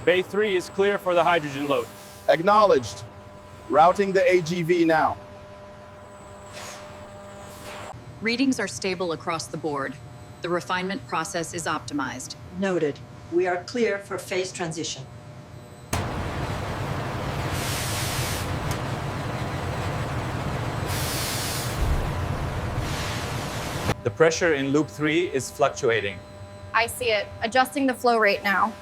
Bay 3 is clear for the hydrogen load. Acknowledged. Routing the AGV now. Readings are stable across the board. The refinement process is optimized. Noted. We are clear for phase transition. The pressure in loop 3 is fluctuating. I see it. Adjusting the flow rate now.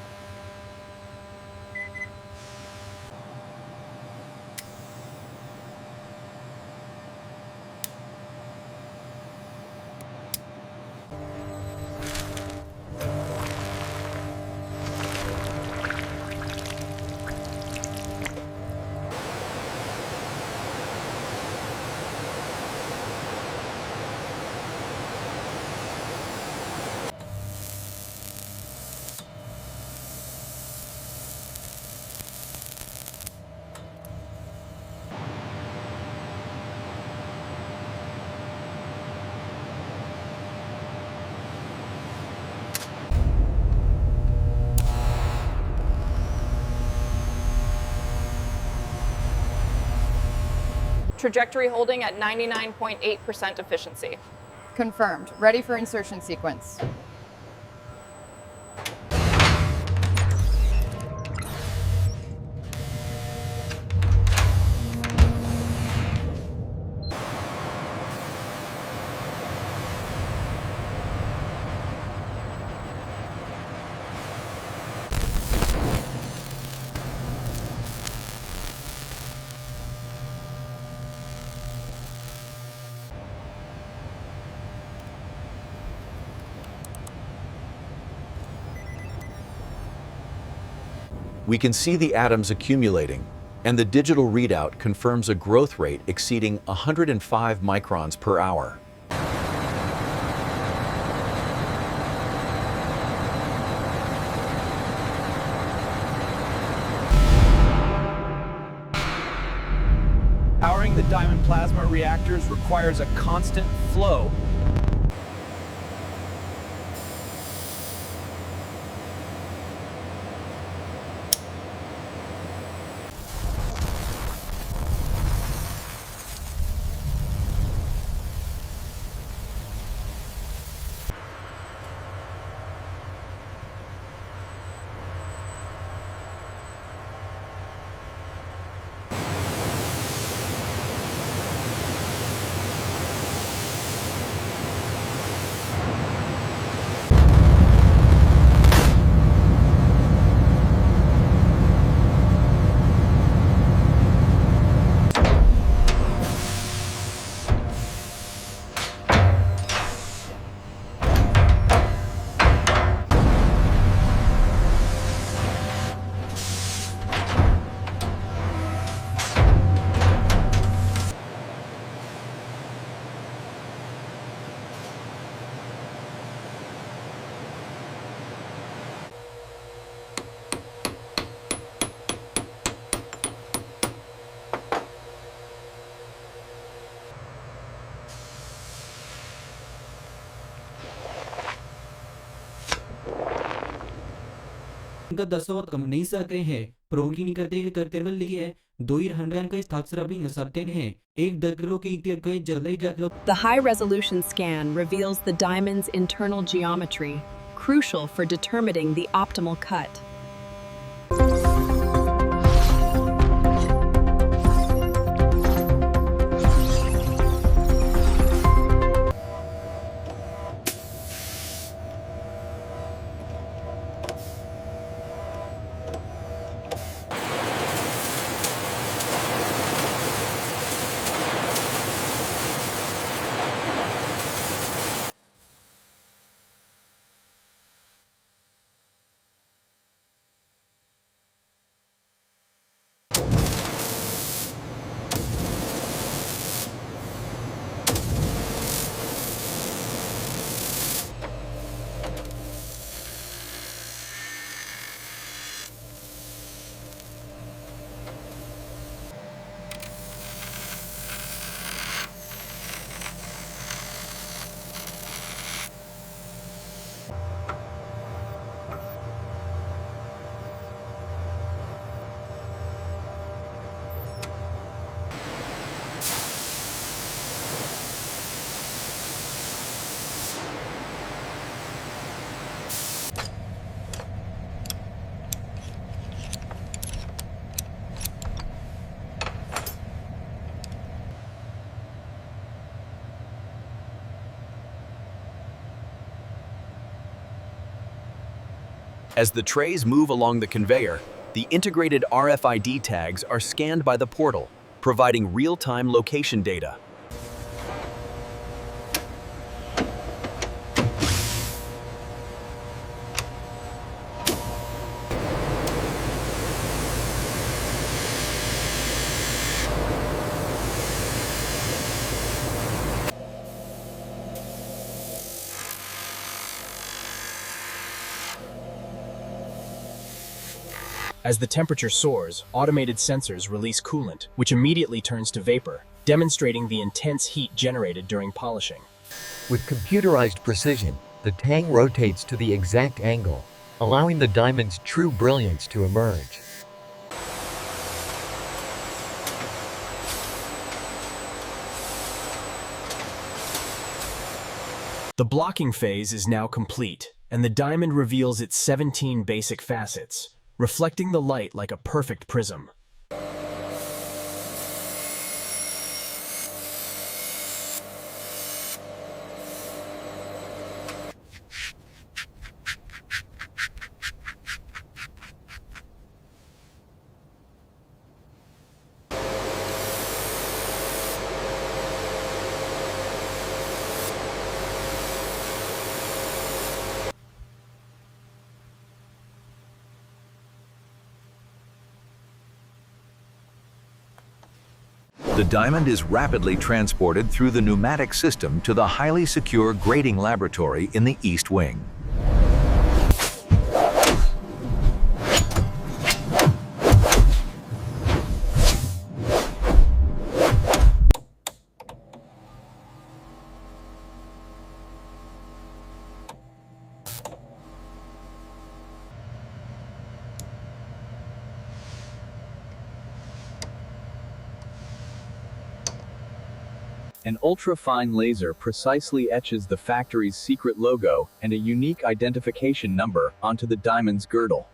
Trajectory holding at 99.8% efficiency. Confirmed. Ready for insertion sequence. We can see the atoms accumulating, and the digital readout confirms a growth rate exceeding 105 microns per hour. Powering the diamond plasma reactors requires a constant flow. इनका 10 कम नहीं सकते हैं प्रोगी नहीं करते लिए 200 का स्थाक्षर भी सकते हैं एक डगरो की जल्दी जाकर The high-resolution scan reveals the diamond's internal geometry, crucial for determining the optimal cut. As the trays move along the conveyor, the integrated RFID tags are scanned by the portal, providing real-time location data. As the temperature soars, automated sensors release coolant, which immediately turns to vapor, demonstrating the intense heat generated during polishing. With computerized precision, the tang rotates to the exact angle, allowing the diamond's true brilliance to emerge. The blocking phase is now complete, and the diamond reveals its 17 basic facets, reflecting the light like a perfect prism. The diamond is rapidly transported through the pneumatic system to the highly secure grading laboratory in the East Wing. An ultra-fine laser precisely etches the factory's secret logo and a unique identification number onto the diamond's girdle.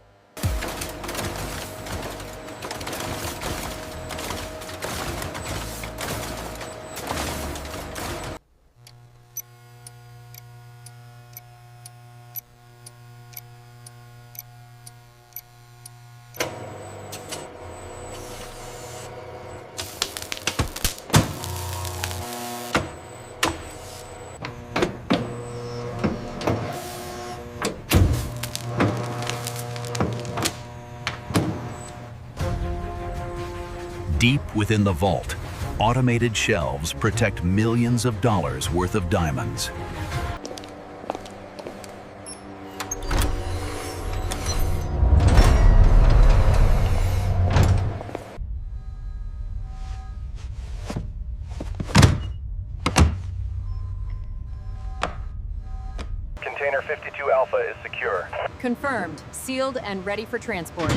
Deep within the vault, automated shelves protect millions of dollars worth of diamonds. Container 52 Alpha is secure. Confirmed, sealed, and ready for transport.